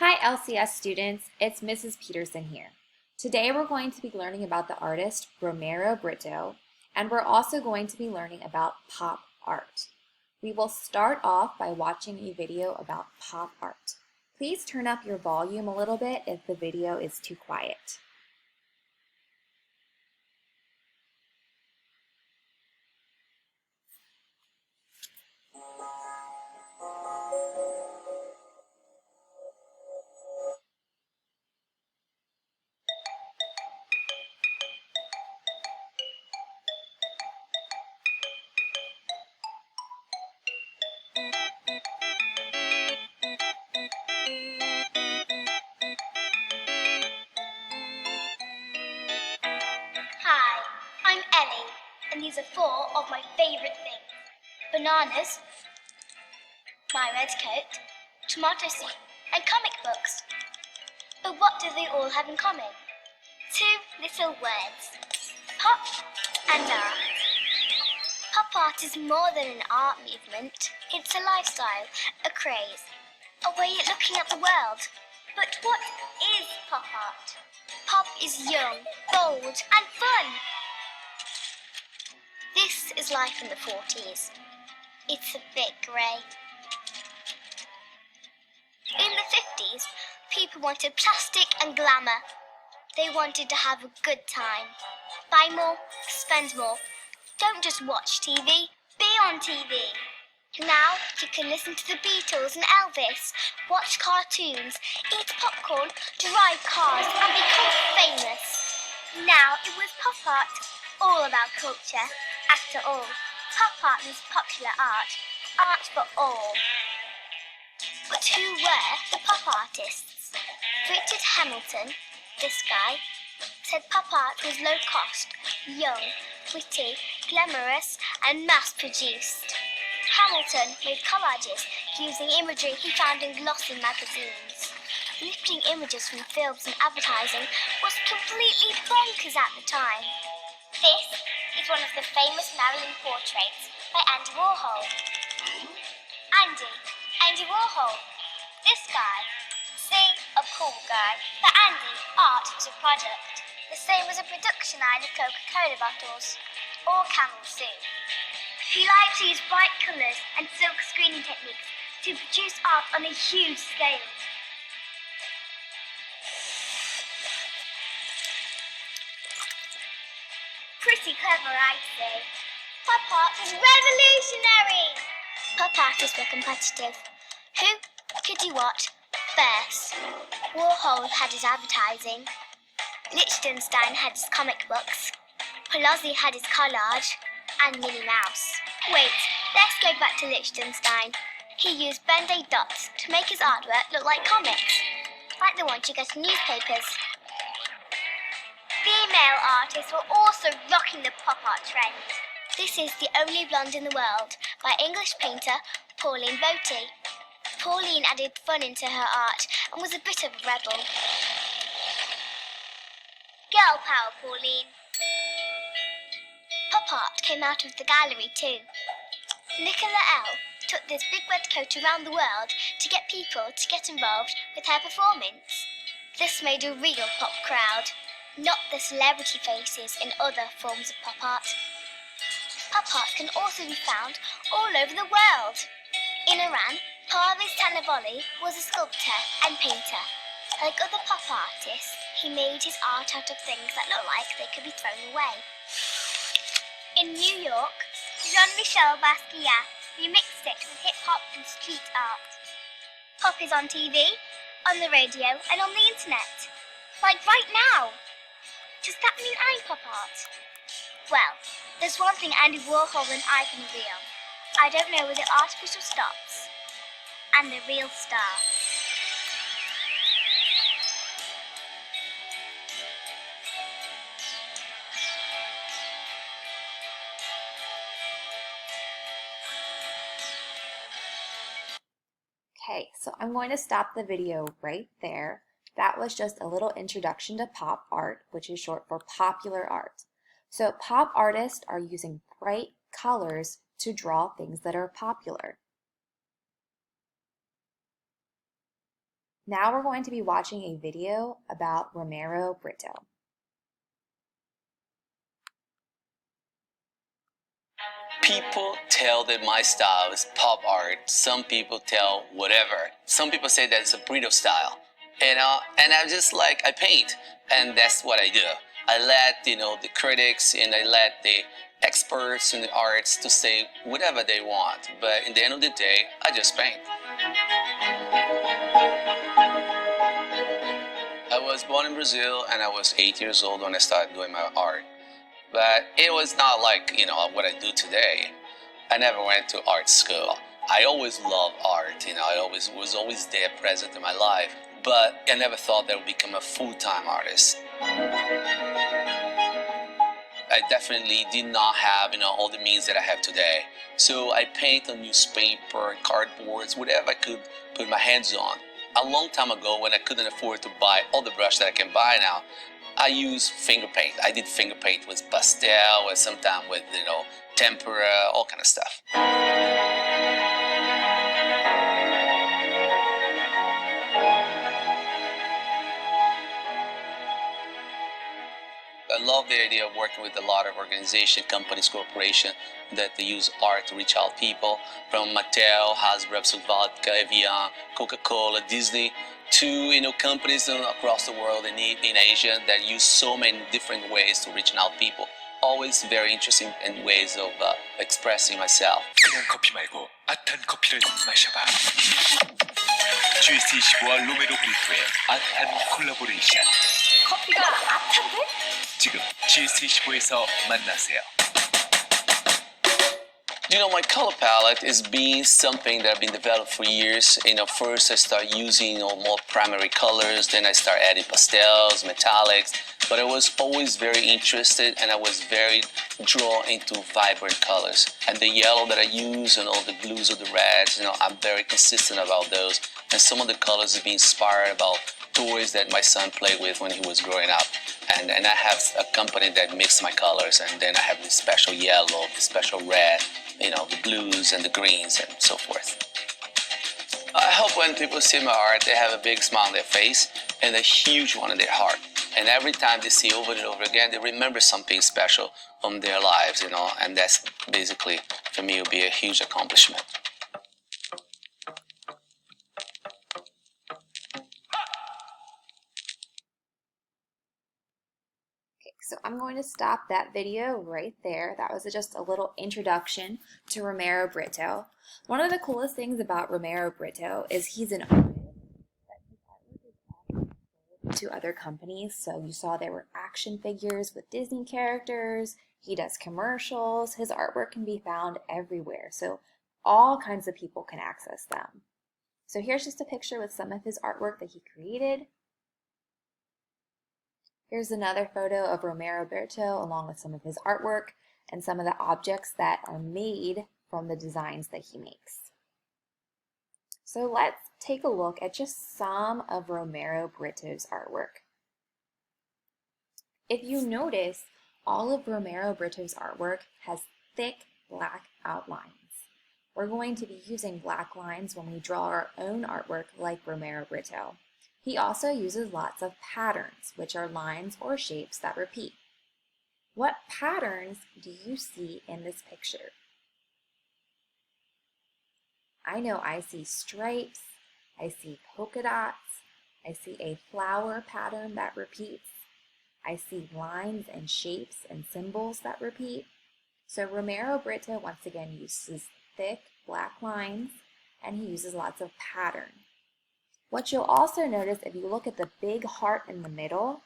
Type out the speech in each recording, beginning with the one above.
Hi LCS students, it's Mrs. Peterson here. Today we're going to be learning about the artist Romero Britto, and we're also going to be learning about pop art. We will start off by watching a video about pop art. Please turn up your volume a little bit if the video is too quiet. Hi, I'm Ellie, and these are four of my favourite things. Bananas, my red coat, tomato soup, and comic books. But what do they all have in common? Two little words, pop and art. Pop art is more than an art movement. It's a lifestyle, a craze, a way of looking at the world. But what is pop art? Pop is young, bold, and fun. This is life in the 40s. It's a bit grey. In the 50s, people wanted plastic and glamour. They wanted to have a good time. Buy more, spend more. Don't just watch TV, be on TV. Now you can listen to the Beatles and Elvis, watch cartoons, eat popcorn, drive cars, and become famous. Now it was pop art, all about culture. After all, pop art is popular art for all. But who were the pop artists? Richard Hamilton, this guy, said pop art was low cost, young, witty, glamorous, and mass-produced. Hamilton made collages using imagery he found in glossy magazines. Lifting images from films and advertising was completely bonkers at the time. This is one of the famous Marilyn portraits by Andy Warhol. Andy Warhol. This guy. See, a cool guy. For Andy, art was a product, the same as a production line of Coca-Cola bottles, or Camel soup. He liked to use bright colours and silk screening techniques to produce art on a huge scale. Pretty clever, I'd say. Pop art was revolutionary! Pop artists were competitive. Who could do what first? Warhol had his advertising. Liechtenstein had his comic books. Pelosi had his collage. And Minnie Mouse. Wait, let's go back to Liechtenstein. He used Band-Aid dots to make his artwork look like comics, like the ones you get in newspapers. Female artists were also rocking the pop art trend. This is The Only Blonde in the World by English painter Pauline Botti. Pauline added fun into her art and was a bit of a rebel. Girl power, Pauline. Pop art came out of the gallery too. Nicola L. took this big red coat around the world to get people to get involved with her performance. This made a real pop crowd, not the celebrity faces in other forms of pop art. Pop art can also be found all over the world. In Iran, Parviz Tanavoli was a sculptor and painter. Like other pop artists, he made his art out of things that looked like they could be thrown away. In New York, Jean-Michel Basquiat remixed it with hip-hop and street art. Pop is on TV, on the radio, and on the internet. Like right now. Does that mean I'm pop art? Well, there's one thing Andy Warhol and I can agree on. I don't know where the artificial stops and the real starts. Okay, so I'm going to stop the video right there. That was just a little introduction to pop art, which is short for popular art. So pop artists are using bright colors to draw things that are popular. Now we're going to be watching a video about Romero Britto. People tell that my style is pop art. Some people tell whatever. Some people say that it's a Britto style. And I'm just like, I paint, and that's what I do. I let the critics and I let the experts in the arts to say whatever they want. But in the end of the day, I just paint. I was born in Brazil, and I was 8 years old when I started doing my art. But it was not like, what I do today. I never went to art school. I always loved art, I was always there present in my life. But I never thought that I would become a full-time artist. I definitely did not have, all the means that I have today. So I paint on newspaper, cardboards, whatever I could put my hands on. A long time ago, when I couldn't afford to buy all the brush that I can buy now, I use finger paint. I did finger paint with pastel, or sometimes with, tempera, all kind of stuff. I love the idea of working with a lot of organizations, companies, corporations that they use art to reach out people, from Mattel, Hasbro, Absolut Vodka, Evian, Coca-Cola, Disney, to companies across the world in Asia that use so many different ways to reach out people. Always very interesting in ways of expressing myself. 그냥 커피 말고 앗한 커피를 마셔봐. GST25와 로메로 브리토의 앗한 콜라보레이션. 커피가 앗한데? 지금 GST25에서 만나세요. My color palette is being something that I've been developed for years. First I start using more primary colors, then I start adding pastels, metallics. But I was always very interested, and I was very drawn into vibrant colors. And the yellow that I use and all the blues or the reds, I'm very consistent about those. And some of the colors have been inspired about toys that my son played with when he was growing up. And I have a company that mixes my colors, and then I have this special yellow, this special red, the blues and the greens and so forth. I hope when people see my art, they have a big smile on their face and a huge one in their heart. And every time they see over and over again, they remember something special from their lives, and that's basically, for me, will be a huge accomplishment. So I'm going to stop that video right there. That was just a little introduction to Romero Britto. One of the coolest things about Romero Britto is he's an artist, but his artwork is often sold to other companies. So you saw there were action figures with Disney characters. He does commercials. His artwork can be found everywhere. So all kinds of people can access them. So here's just a picture with some of his artwork that he created. Here's another photo of Romero Britto along with some of his artwork and some of the objects that are made from the designs that he makes. So let's take a look at just some of Romero Britto's artwork. If you notice, all of Romero Britto's artwork has thick black outlines. We're going to be using black lines when we draw our own artwork like Romero Britto. He also uses lots of patterns, which are lines or shapes that repeat. What patterns do you see in this picture? I know I see stripes, I see polka dots, I see a flower pattern that repeats, I see lines and shapes and symbols that repeat. So Romero Britto once again uses thick black lines, and he uses lots of pattern. What you'll also notice if you look at the big heart in the middle,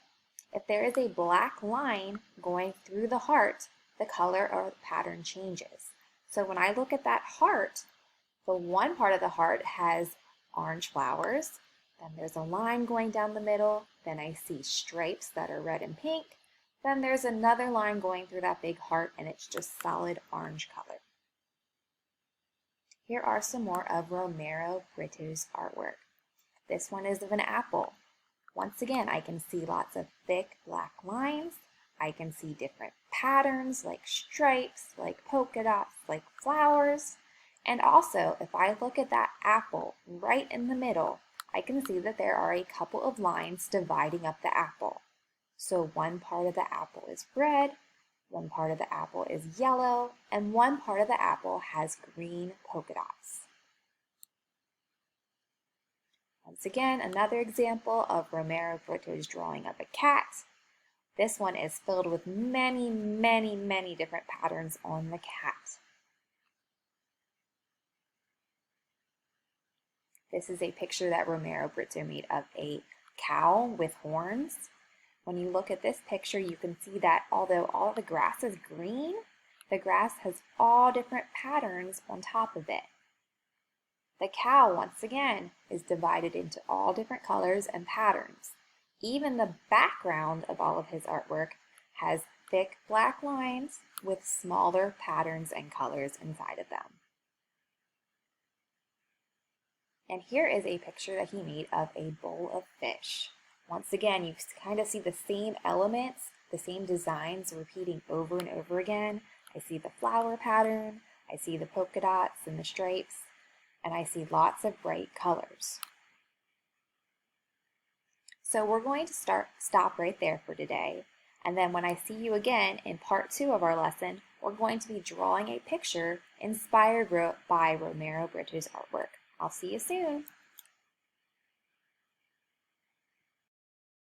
if there is a black line going through the heart, the color or the pattern changes. So when I look at that heart, the one part of the heart has orange flowers, then there's a line going down the middle, then I see stripes that are red and pink, then there's another line going through that big heart and it's just solid orange color. Here are some more of Romero Britto's artwork. This one is of an apple. Once again, I can see lots of thick black lines. I can see different patterns like stripes, like polka dots, like flowers. And also, if I look at that apple right in the middle, I can see that there are a couple of lines dividing up the apple. So one part of the apple is red, one part of the apple is yellow, and one part of the apple has green polka dots. Once again, another example of Romero Britto's drawing of a cat. This one is filled with many, many, many different patterns on the cat. This is a picture that Romero Britto made of a cow with horns. When you look at this picture, you can see that although all the grass is green, the grass has all different patterns on top of it. The cow, once again, is divided into all different colors and patterns. Even the background of all of his artwork has thick black lines with smaller patterns and colors inside of them. And here is a picture that he made of a bowl of fish. Once again, you kind of see the same elements, the same designs repeating over and over again. I see the flower pattern, I see the polka dots and the stripes, and I see lots of bright colors. So we're going to stop right there for today. And then when I see you again in part 2 of our lesson, we're going to be drawing a picture inspired by Romero Britto's artwork. I'll see you soon.